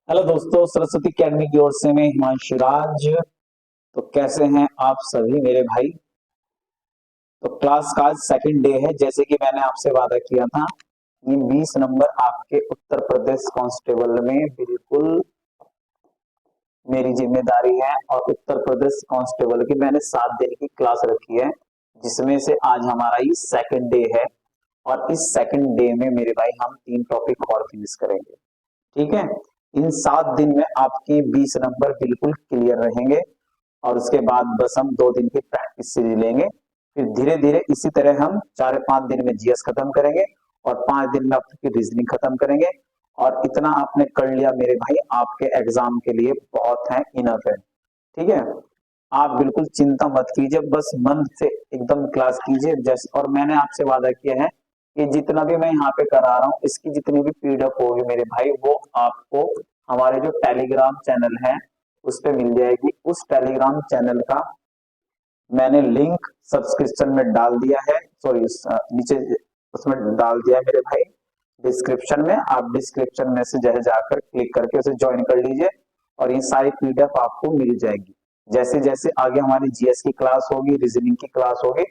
Hello दोस्तों, Saraswati academy की ओर से मैं हिमांशु राज। तो कैसे हैं आप सभी मेरे भाई। तो क्लास का आज सेकंड डे है। जैसे कि मैंने आपसे वादा किया था, ये 20 नंबर आपके उत्तर प्रदेश कांस्टेबल में बिल्कुल मेरी जिम्मेदारी है। और उत्तर प्रदेश कांस्टेबल की मैंने 7 दिन की क्लास रखी है, जिसमें से आज हमारा ये सेकंड डे है। और इस सेकंड डे में मेरे भाई हम 3 टॉपिक और फिनिश करेंगे। ठीक है। इन 7 दिन में आपके 20 नंबर बिल्कुल क्लियर रहेंगे। और उसके बाद बस हम 2 दिन की प्रैक्टिस सीरीज लेंगे। फिर धीरे धीरे इसी तरह हम 4 5 दिन में जीएस खत्म करेंगे और 5 दिन में आपकी रीजनिंग खत्म करेंगे। और इतना आपने कर लिया मेरे भाई, आपके एग्जाम के लिए बहुत है, इनफ है। ठीक है। आप बिल्कुल चिंता मत कीजिए, बस मन से एकदम क्लास कीजिए। जैसे और मैंने आपसे वादा किया है कि जितना भी मैं यहाँ पे करा रहा हूँ, इसकी जितनी भी पीडीएफ होगी मेरे भाई, वो आपको हमारे जो टेलीग्राम चैनल है उस पे मिल जाएगी। उस टेलीग्राम चैनल का मैंने लिंक सब्सक्रिप्शन में डाल दिया है, सॉरी नीचे उसमें डाल दिया है मेरे भाई, डिस्क्रिप्शन में। आप डिस्क्रिप्शन में से जैसे जाकर क्लिक करके उसे ज्वाइन कर लीजिए और ये सारी पीडीएफ आपको मिल जाएगी। जैसे जैसे आगे हमारी जीएस की क्लास होगी, रीजनिंग की क्लास होगी,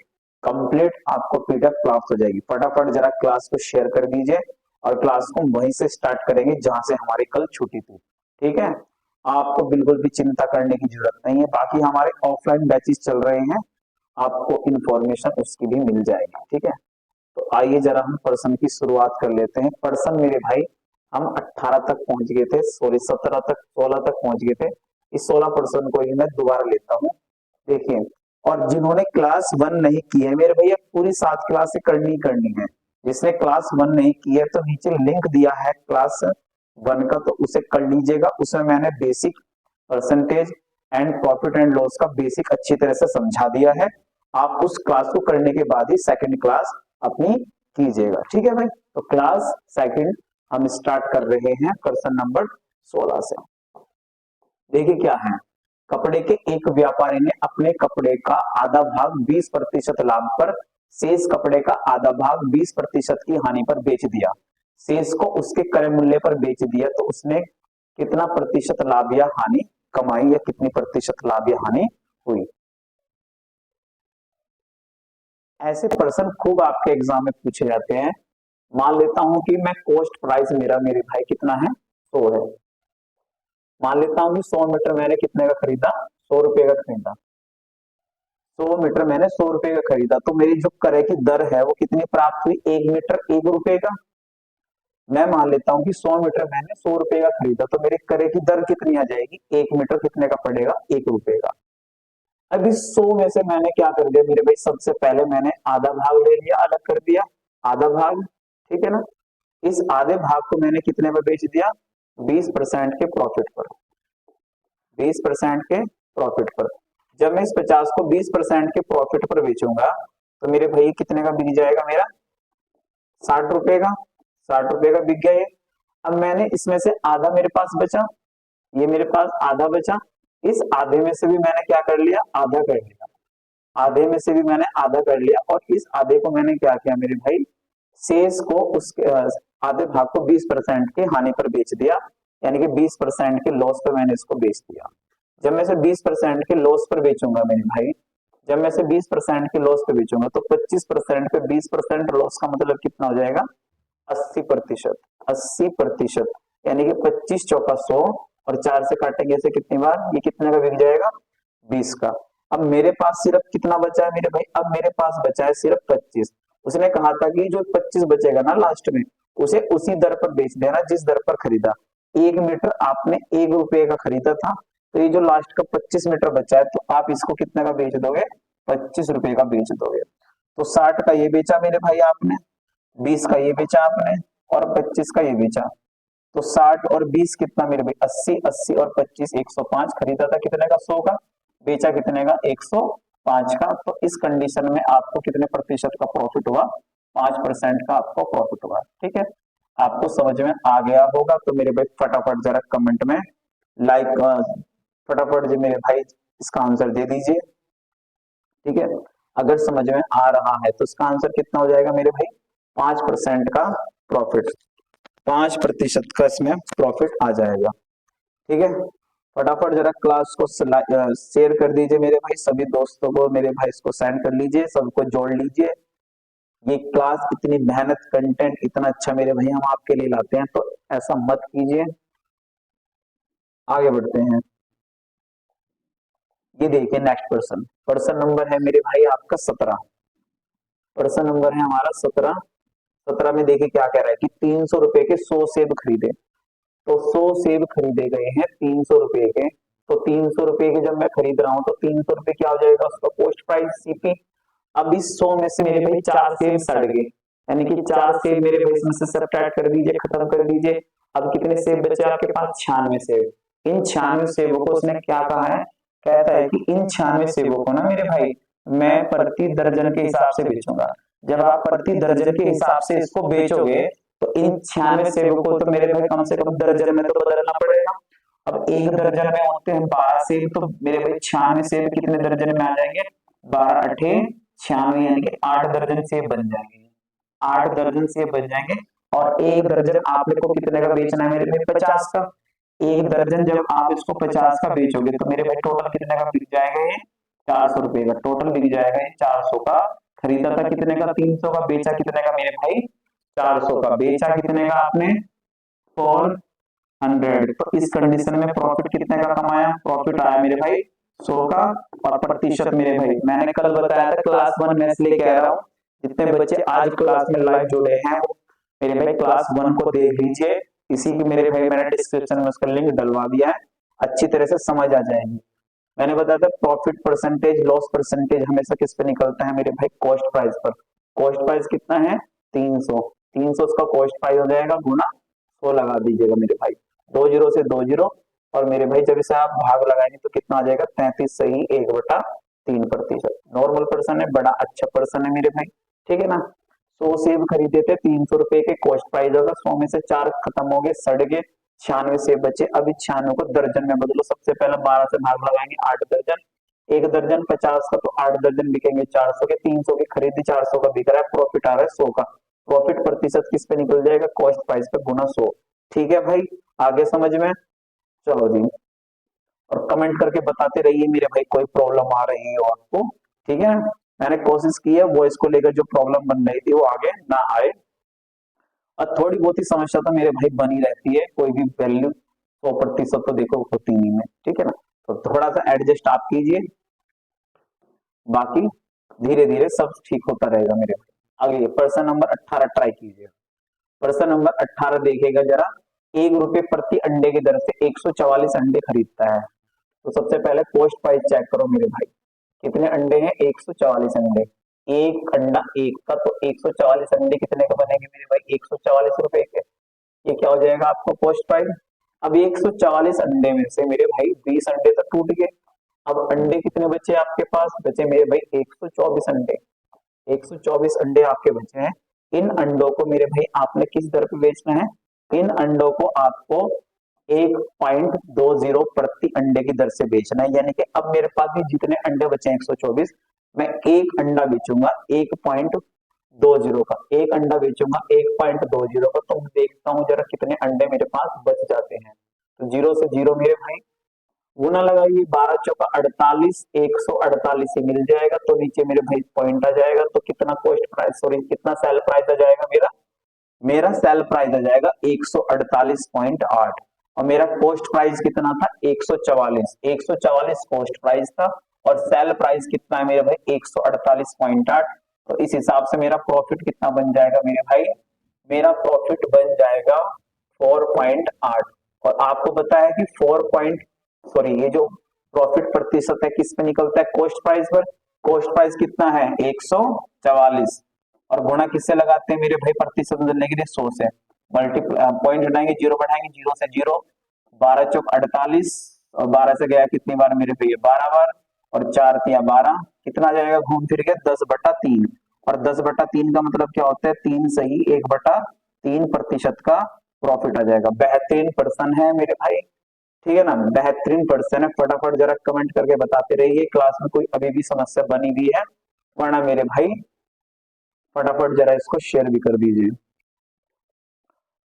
कंप्लीट आपको पीडीएफ प्राप्त हो जाएगी। फटाफट जरा क्लास को शेयर कर दीजिए और क्लास को वहीं से स्टार्ट करेंगे जहां से हमारी कल छुट्टी थी। ठीक है। आपको बिल्कुल भी चिंता करने की जरूरत नहीं है। बाकी हमारे ऑफलाइन बैचेस चल रहे हैं, आपको इंफॉर्मेशन उसकी भी मिल जाएगी। ठीक है। तो आइए जरा हम पर्सन की शुरुआत कर लेते हैं। पर्सन मेरे भाई, हम 18 तक पहुंच गए थे, सॉरी 17 तक, 16 तक पहुंच गए थे। इस 16 पर्सन को ही मैं दोबारा लेता हूँ। देखिए, और जिन्होंने क्लास 1 नहीं की है मेरे भैया, पूरी 7 क्लास करनी ही करनी है। जिसने क्लास 1 नहीं की है तो नीचे लिंक दिया है क्लास 1 का, तो उसे कर लीजिएगा। उसमें मैंने basic percentage and profit and loss का बेसिक अच्छी तरह से समझा दिया है। आप उस क्लास को करने के बाद ही सेकंड क्लास अपनी कीजिएगा। ठीक है भाई। तो क्लास सेकंड हम स्टार्ट कर रहे हैं पर्सन नंबर 16 से। देखिए क्या है। कपड़े के एक व्यापारी ने अपने कपड़े का आधा भाग 20% लाभ पर, शेष कपड़े का आधा भाग 20% की हानि पर बेच दिया। शेष को उसके क्रय मूल्य पर बेच दिया, तो उसने कितना प्रतिशत लाभ या हानि कमाई, या कितनी प्रतिशत लाभ या हानि हुई। ऐसे प्रश्न खूब आपके एग्जाम में पूछे जाते हैं। मान लेता हूं कि मैं कॉस्ट प्राइस मेरा मेरे भाई कितना है, 100 है। मान लेता हूं कि 100 मीटर मैंने कितने का खरीदा, 100 रुपए का खरीदा। 100 मीटर मैंने 100 रुपए का खरीदा, तो मेरी जो क्रय की दर है वो कितनी प्राप्त हुई, 1 मीटर 1 रुपए का। मैं मान लेता हूँ कि 100 मीटर मैंने 100 रुपए का खरीदा, तो मेरी क्रय की दर कितनी आ जाएगी, 1 मीटर कितने का पड़ेगा, 1 रुपए का। अब इस 100 में से मैंने क्या कर दिया मेरे भाई, सबसे पहले मैंने आधा भाग ले लिया, अलग कर दिया आधा भाग। ठीक है ना। इस आधे भाग को मैंने कितने में बेच दिया, 20% के प्रॉफिट पर। 20% के प्रॉफिट पर। जब मैं इस 50 को 20% के प्रॉफिट पर बेचूंगा, तो मेरे भाई कितने का बिक जाएगा मेरा, 60 रुपए का। 60 रुपए का बिक गया ये। अब मैंने इसमें से आधा मेरे पास बचा, ये मेरे पास आधा बचा। इस आधे में से भी मैंने क्या कर लिया, आधा कर लिया। आधे में से भी मैंने आधा कर लिया, और इस आधे को मैंने क्या किया मेरे भाई, शेष को उसके आधे भाग को 20% की हानि पर बेच दिया। यानी कि 20% के लॉस पर मैंने इसको बेच दिया। जब मैं से 20% के लॉस पर बेचूंगा मेरे भाई, जब मैं से 20% के लॉस पे बेचूंगा, तो 25% पे 20% लॉस का मतलब कितना हो जाएगा, 80%। 80%, यानी कि 25 चौका 100, और 4 से काटेंगे इसे कितनी बार, ये कितने का बिक जाएगा, 20 का। अब मेरे पास सिर्फ कितना बचा है मेरे भाई, अब मेरे पास बचा है सिर्फ 25। उसने कहा था कि जो 25 बचेगा ना लास्ट में, उसे उसी दर पर बेच देना जिस दर पर खरीदा। 1 मीटर आपने 1 रुपए का खरीदा था, तो ये जो लास्ट का 25 मीटर बचा है, तो आप इसको कितने का बेच दोगे, 25 रुपए का बेच दोगे। तो 60 का ये बेचा मेरे भाई आपने, 20 का ये बेचा आपने, और 25 का ये बेचा। तो 60 और 20 कितना मेरे भाई, 80। 80 और 25 105। खरीदा था कितने का, 100 का। बेचा कितने का, 105 का। तो इस कंडीशन में आपको कितने प्रतिशत का प्रॉफिट हुआ, 5% का आपको प्रॉफिट हुआ। ठीक है। आपको समझ में आ गया होगा। तो मेरे भाई फटाफट जरा कमेंट में लाइक, फटाफट जी मेरे भाई इसका आंसर दे दीजिए। ठीक है। अगर समझ में आ रहा है तो इसका आंसर कितना हो जाएगा मेरे भाई, 5% का प्रॉफिट। 5% का इसमें प्रॉफिट आ जाएगा। ठीक है, फटाफट जरा क्लास को शेयर कर दीजिए मेरे भाई, सभी दोस्तों को मेरे भाई इसको सेंड कर लीजिए, सबको जोड़ लीजिए। ये क्लास इतनी मेहनत, कंटेंट इतना अच्छा मेरे भाई हम आपके लिए लाते हैं, तो ऐसा मत कीजिए। आगे बढ़ते हैं। ये देखिए नेक्स्ट पर्सन, पर्सन नंबर है मेरे भाई आपका 17। पर्सन नंबर है हमारा 17। 17 में देखिए क्या कह रहा है कि 300 रुपए के 100 सेब खरीदे। तो 100 सेब खरीदे गए हैं 300 रुपए के। तो 300 रुपए के जब मैं खरीद रहा हूं तो 300 रुपए क्या हो जाएगा उसका कॉस्ट प्राइस सीपी। अब इस 100 में से मेरे भाई 4 सेब सड़ गए, यानी कि 4 सेब मेरे भाई इसमें से सब्ट्रैक्ट कर दीजिए, खत्म कर दीजिए। अब कितने सेब बचे आपके पास? 96 सेब। इन 96 सेबों को उसने क्या कहा है? कहता है कि इन 96 सेबों को ना मेरे भाई मैं प्रति दर्जन के हिसाब से बेचूंगा। जब आप प्रति दर्जन के हिसाब से इसको बेचोगे तो इन 96 सेबों को तो मेरे भाई कम से कम दर्जन में तो बदलना पड़ेगा। अब एक दर्जन में होते हैं 12 सेब, तो मेरे भाई 96 सेब कितने दर्जन में आ जाएंगे? 12 अठे 96, यानी कि 8 दर्जन सेब बन जाएंगे। 8 दर्जन सेब बन जाएंगे। और एक दर्जन आप मेरे को कितने का बेचना है मेरे भाई? 50 का। एक दर्जन जब आप इसको 50 का बेचोगे तो मेरे भाई टोटल कितने का बिक जाएगा? ये 400 रुपए का टोटल बिक जाएगा। ये 400 का खरीदा था कितने का? 300 का। बेचा कितने का मेरे भाई? 400 का। बेचा कितने का आपने? 400। तो इस कंडीशन में प्रॉफिट कितने का कमाया? प्रॉफिट आया मेरे भाई 100 का। और प्रतिशत मेरे भाई मैंने कल बताया था क्लास 1 में, इसलिए कह रहा हूँ जितने बच्चे आज क्लास में लाइव जुड़े हैं वो मेरे भाई क्लास 1 को देख लीजिए। इसी की मेरे भाई मैंने डिस्क्रिप्शन में उसका लिंक डलवा दिया है, अच्छी तरह से समझ आ जाएगी। मैंने बताया था प्रॉफिट परसेंटेज, लॉस परसेंटेज हमेशा किस पे निकलता है मेरे भाई? कॉस्ट प्राइस पर। कॉस्ट प्राइस कितना है? 300। 300 उसका कॉस्ट प्राइस हो जाएगा, गुना 100 लगा दीजिएगा मेरे भाई। 2 जीरो से 2 जीरो, और मेरे भाई जब इसे आप भाग लगाएंगे तो कितना आ जाएगा? 33 सही 1/3%। नॉर्मल पर्सन है, बड़ा अच्छा पर्सन है मेरे भाई, ठीक है ना। 100 सेब खरीदे थे 300 रुपए के, कॉस्ट प्राइस होगा 100 में से 4 खत्म हो गए, सड़ गए, 96 सेब बचे। अब इस 96 को दर्जन में बदलो। सबसे पहले 12 से भाग लगाएंगे, 8 दर्जन। एक दर्जन 50 का, तो 8 दर्जन बिकेंगे 400 के। 300 की खरीदी 400 का बिक रहा है, प्रॉफिट आ रहा है 100 का। प्रॉफिट प्रतिशत किस पे निकल जाएगा? कॉस्ट प्राइस पे गुना 100। ठीक है भाई, आगे समझ में? चलो जी, और कमेंट करके बताते रहिए मेरे भाई कोई प्रॉब्लम आ रही हो आपको, ठीक है। मैंने कोशिश की है वॉइस को लेकर जो प्रॉब्लम बन रही थी वो आगे ना आए। और थोड़ी बहुत ही समस्या तो मेरे भाई बनी रहती है, कोई भी वैल्यू 100% तो देखो होती नहीं है, ठीक है ना। तो थोड़ा सा एडजस्ट आप कीजिए, बाकी धीरे धीरे सब ठीक होता रहेगा मेरे भाई। आगे पर्सन नंबर 18 ट्राई कीजिए। पर्सन नंबर 18 देखेगा जरा। 1 रुपए प्रति अंडे की दर से 144 अंडे खरीदता है। तो सबसे पहले कॉस्ट प्राइस चेक करो मेरे भाई, कितने अंडे हैं? 144 अंडे। एक अंडा एक का, तो 144 अंडे कितने का बनेंगे मेरे भाई? 144 रुपए के। ये क्या हो जाएगा आपको कॉस्ट प्राइस? अब 144 अंडे में से मेरे भाई 20 अंडे तो टूट गए। अब अंडे कितने बचे आपके पास? बचे मेरे भाई 124 अंडे। 124 अंडे आपके बचे हैं। इन अंडों को मेरे भाई आपने किस दर पे बेचना है? इन अंडों को आपको 1.20 प्रति अंडे की दर से बेचना है। यानी कि अब मेरे पास भी जितने अंडे बचे हैं 124, मैं एक अंडा बेचूंगा 1.20 का। एक अंडा बेचूंगा 1.20 का, तो देखता हूं जरा कितने अंडे मेरे पास बच जाते हैं। तो जीरो से जीरो मेरे भाई गुना लगाइए, 12 चौका 48, 148 ही मिल जाएगा। तो नीचे मेरे भाई पॉइंट आ जाएगा। तो कितना कॉस्ट प्राइस, सॉरी कितना सेल प्राइस आ जाएगा मेरा? मेरा सेल प्राइस आ जाएगा 148.8, और मेरा कॉस्ट प्राइस कितना था? 144। 144 कॉस्ट प्राइस था, और सेल प्राइस कितना है मेरे भाई? 148.8। तो इस हिसाब से मेरा प्रॉफिट कितना बन जाएगा मेरे भाई? मेरा प्रॉफिट बन जाएगा 4.8। और आपको पता है कि 4 सॉरी ये जो प्रॉफिट प्रतिशत है किस पे निकलता है? कॉस्ट प्राइस पर। कॉस्ट प्राइस कितना है? 144, और गुणा किससे लगाते हैं मेरे भाई प्रतिशत बदलने के लिए? 100 से। पॉइंट हटाएंगे, जीरो बढ़ाएंगे, जीरो से जीरो, 12 चौक 48, और 12 से गया कितनी बार मेरे भाई? 12 बार, और 4 तिया 12, कितना आ जाएगा घूम फिर के? 10/3। और 10/3 का मतलब क्या होता है? 3 सही 1/3% का प्रॉफिट आ जाएगा। बेहतरीन पर्सन है मेरे भाई, ठीक है ना, बेहतरीन पर्सन है। फटाफट जरा कमेंट करके बताते रहिए क्लास में कोई अभी भी समस्या बनी हुई है, वरना मेरे भाई फटाफट जरा इसको शेयर भी कर दीजिए।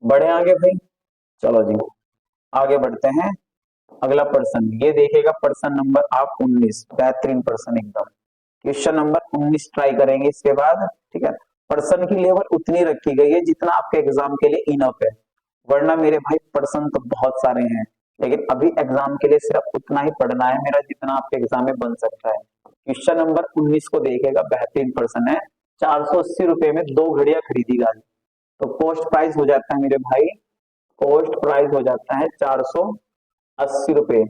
बढ़े आगे भाई, चलो जी आगे बढ़ते हैं। अगला पर्सन ये देखेगा, पर्सन नंबर आप 19, बेहतरीन पर्सन एकदम। क्वेश्चन नंबर 19 ट्राई करेंगे इसके बाद, ठीक है। पर्सन की लेवल उतनी रखी गई है जितना आपके एग्जाम के लिए इनफ है, वरना मेरे भाई पर्सन तो बहुत सारे हैं, लेकिन अभी एग्जाम के लिए सिर्फ उतना ही पढ़ना है मेरा जितना आपके एग्जाम में बन सकता है। क्वेश्चन नंबर 19 को देखेगा, बेहतरीन पर्सन है। 480 रुपए में 2 घड़ियां खरीदी गाड़ी, तो कॉस्ट प्राइस हो जाता है मेरे भाई, कॉस्ट प्राइस हो जाता है 480 रुपए।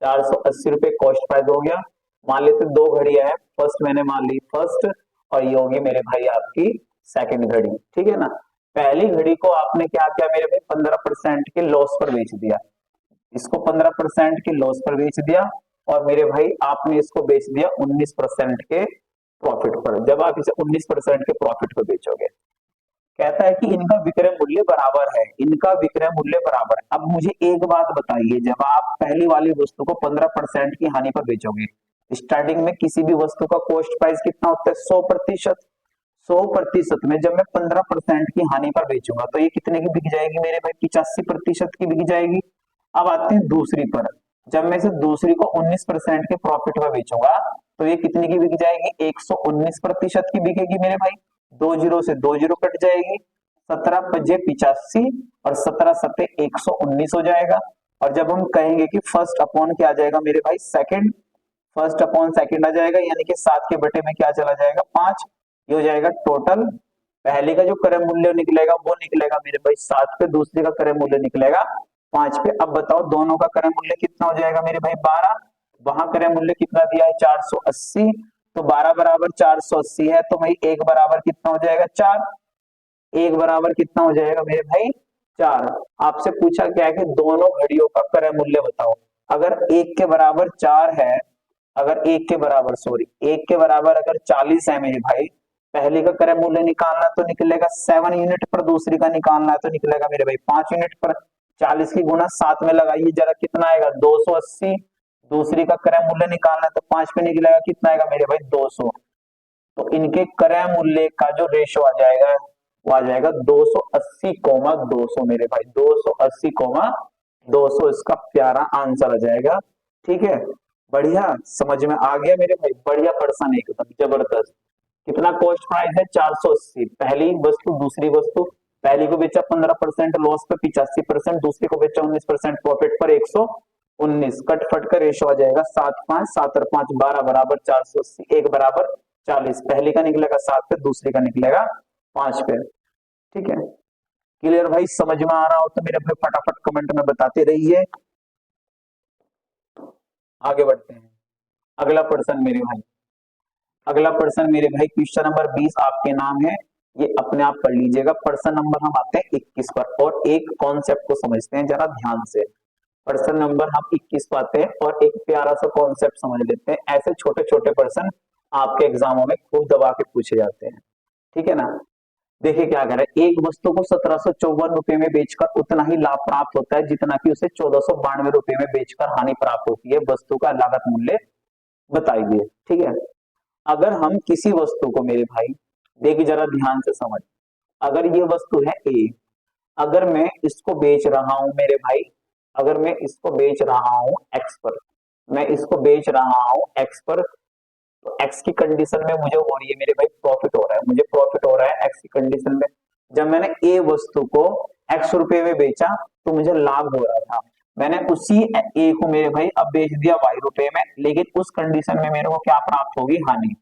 480 रुपए कॉस्ट प्राइस हो गया। मान लेते 2 घड़ियां है, फर्स्ट मैंने मान ली फर्स्ट, और ये होगी मेरे भाई आपकी सेकंड घड़ी, ठीक है ना। पहली घड़ी को आपने क्या किया मेरे भाई, 15% के लॉस पर बेच दिया, इसको 15% के लॉस पर बेच दिया, और मेरे भाई आपने इसको बेच दिया 19% के प्रॉफिट पर। जब आप इसे 19% के प्रॉफिट पर बेचोगे, कहता है कि इनका विक्रय मूल्य बराबर है, इनका विक्रय मूल्य बराबर है। अब मुझे एक बात बताइए, जब आप पहली वाली वस्तु को 15% की हानि पर बेचोगे, स्टार्टिंग में किसी भी वस्तु का कॉस्ट प्राइस कितना होता है, 100%। 100% में जब मैं 15% की हानि पर बेचूंगा तो ये कितने की बिक जाएगी मेरे भाई, 85% की बिक जाएगी। अब आते हैं दूसरी पर, जब मैं इसे दूसरी को 19% के प्रॉफिट पर बेचूंगा तो ये कितने की बिक जाएगी, 119% की बिकेगी मेरे भाई। 2 जीरो से 2 जीरो कट जाएगी, 17 पजे 85 और 17 सत्ते 119 हो जाएगा। और जब हम कहेंगे कि फर्स्ट अपॉन क्या आ जाएगा मेरे भाई, सेकंड, फर्स्ट अपॉन सेकंड आ जाएगा, यानी कि 7 के बटे में क्या चला जाएगा, 5। ये हो जाएगा टोटल। पहले का जो क्रय मूल्य निकलेगा वो निकलेगा मेरे भाई 7 पे, दूसरे का क्रय मूल्य निकलेगा 5 पे। अब बताओ दोनों का क्रय मूल्य कितना हो जाएगा मेरे भाई, 12। वहां क्रय मूल्य कितना दिया है, 480, तो 12 बराबर 480 है, तो भाई एक बराबर कितना हो जाएगा, 4। एक बराबर कितना हो जाएगा मेरे भाई, 4। आपसे पूछा क्या है कि दोनों घड़ियों का क्रय मूल्य बताओ। अगर एक के बराबर 4 है, अगर एक के बराबर, सॉरी, एक के बराबर अगर 40 है मेरे भाई, पहले का क्रय मूल्य निकालना तो निकलेगा 7 यूनिट पर, दूसरी का निकालना है तो निकलेगा मेरे भाई 5 यूनिट पर। 40 की गुना 7 में लगाइए जरा, कितना आएगा, 280। दूसरी का क्रय मूल्य निकालना है तो 5 पे निकलेगा, कितना आएगा मेरे भाई, 200। तो इनके क्रय मूल्य का जो रेशो आ जाएगा वो आ जाएगा 280,200 मेरे भाई, 280,200 इसका प्यारा आंसर आ जाएगा, ठीक है। बढ़िया, समझ में आ गया मेरे भाई, बढ़िया पर्सन, एकदम जबरदस्त। कितना कॉस्ट प्राइस है, 480। पहली वस्तु दूसरी वस्तु, पहली को बेचा 15% लॉस पे 85%, दूसरी को बेचा 19% प्रॉफिट पर 119। कट फट का रेशो आ जाएगा 7 5 7 और 5 12 बराबर 480, एक बराबर 40। पहले का निकलेगा 7 पे, दूसरे का निकलेगा 5 पे, ठीक है। क्लियर भाई, समझ में आ रहा हो तो मेरे भाई फटाफट कमेंट में बताते रहिए। आगे बढ़ते हैं, अगला पर्सन मेरे भाई, अगला पर्सन मेरे भाई क्वेश्चन नंबर 20 आपके नाम है, ये अपने आप पढ़ लीजिएगा। पर्सन नंबर हम आते हैं 21 पर, और एक कॉन्सेप्ट को समझते हैं जरा ध्यान से। पर्सन नंबर हम 21 पाते हैं और एक प्यारा सा कॉन्सेप्ट समझ लेते हैं। ऐसे छोटे छोटे पर्सन आपके एग्जामों में खूब दबा के पूछे जाते हैं, ठीक है ना। देखिए क्या कह रहा है, एक वस्तु को 1754 रुपए में बेचकर उतना ही लाभ प्राप्त होता है जितना कि उसे 1492 रुपए में बेचकर हानि प्राप्त होती है, वस्तु का लागत मूल्य बताइए, ठीक है। अगर हम किसी वस्तु को मेरे भाई, देखिए जरा ध्यान से समझ, अगर ये वस्तु है ए, अगर मैं इसको बेच रहा हूं मेरे भाई, अगर मैं इसको बेच रहा हूं एक्स पर, मैं इसको बेच रहा हूं एक्स पर, तो एक्स की कंडीशन में मुझे हो रही है मेरे भाई प्रॉफिट हो रहा है, मुझे प्रॉफिट हो रहा है एक्स की कंडीशन में। जब मैंने ए वस्तु को एक्स रुपए में बेचा तो मुझे लाभ हो रहा था, मैंने उसी ए को मेरे भाई अब बेच दिया वाई रुपए में, लेकिन उस कंडीशन में मेरे को क्या प्राप्त होगी, हानि।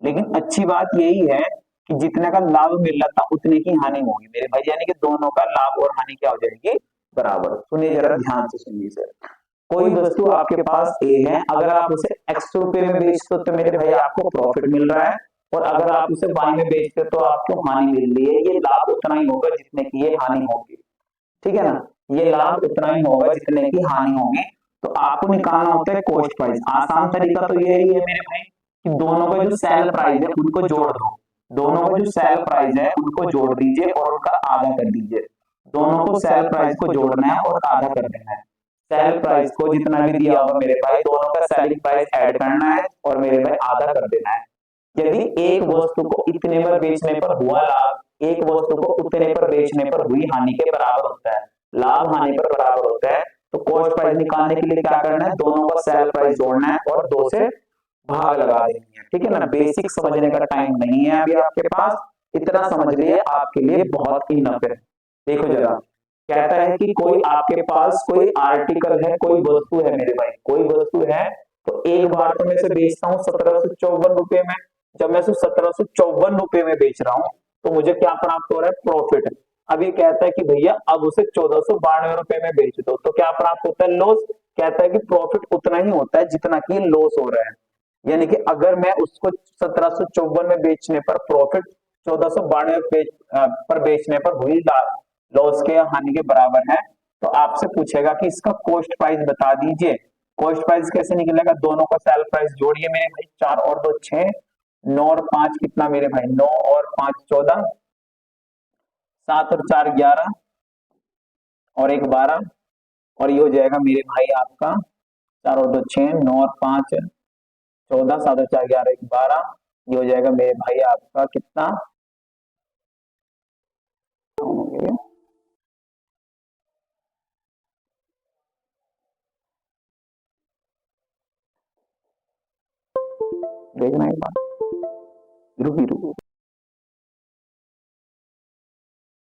लेकिन अच्छी बात यही है कि जितने का लाभ मिल रहा था उतने की हानि होगी मेरे भाई, यानी कि दोनों का लाभ और हानि क्या हो जाएगी, बराबर। सुनिए जरा ध्यान से सुनिए सर, कोई वस्तु आपके पास ए है, अगर आप उसे एक्स रुपए में बेचते हो तो मेरे भाई आपको प्रॉफिट मिल रहा है, और अगर आप उसे वाई में बेचते हो तो आपको हानि मिल रही है। ये लाभ उतना ही होगा जितने की ये हानि होगी, ठीक है ना, ये लाभ उतना ही होगा जितने की हानि होगी। तो आपको निकालना होता है कॉस्ट प्राइस। आसान तरीका तो यही है मेरे भाई कि दोनों का जो सेल प्राइस है उनको जोड़ दो, दोनों का जो सेल प्राइस है उनको जोड़ दीजिए और उनका आधा कर दीजिए। दोनों को सेल प्राइस को जोड़ना है और आधा कर देना है। सेल प्राइस को जितना भी दिया होगा मेरे भाई, दोनों का सेलिंग प्राइस ऐड करना है और मेरे भाई आधा कर देना है। यदि एक वस्तु को इतने पर बेचने पर हुआ लाभ, एक वस्तु को उतने पर बेचने पर हुई हानि के बराबर होता है, लाभ हानि पर बराबर होता है, तो कॉस्ट प्राइस निकालने के लिए क्या करना है, दोनों का सेल प्राइस जोड़ना है और 2 से भाग लगा देनी है, ठीक है ना। बेसिक समझने का टाइम नहीं है अभी आपके पास, इतना समझ लिए आपके लिए बहुत इनफ है। देखो जरा, कहता है कि कोई आपके पास कोई आर्टिकल है, कोई वस्तु है मेरे भाई, कोई वस्तु है, तो एक बार तो मैं इसे बेचता हूँ 1754 में। जब मैं इसे 1754 में बेच रहा हूँ तो मुझे क्या प्राप्त हो रहा है, प्रॉफिट। अब ये कहता है कि भैया अब उसे 1492 में बेच दो, तो क्या प्राप्त होता है, लॉस। कहता है कि प्रॉफिट उतना ही होता है जितना कि लॉस हो रहा है। यानी कि अगर मैं उसको 1754 में बेचने पर प्रॉफिट 1492 पर बेचने पर हुई लॉस के या हानि के बराबर है, तो आपसे पूछेगा कि इसका कॉस्ट प्राइस बता दीजिए। कॉस्ट प्राइस कैसे निकलेगा, दोनों का सेल प्राइस जोड़िए मेरे भाई, 4 और 2 6, 9 और 5 कितना मेरे भाई, 9 और 5 14, 7 और 4 11 और 1 12, और ये हो जाएगा मेरे भाई आपका 4 और 2 6, 9 और 5 14, 7 और 4 11 1 12, ये हो जाएगा मेरे भाई आपका कितना, देखना एक बार, रुकी रुकी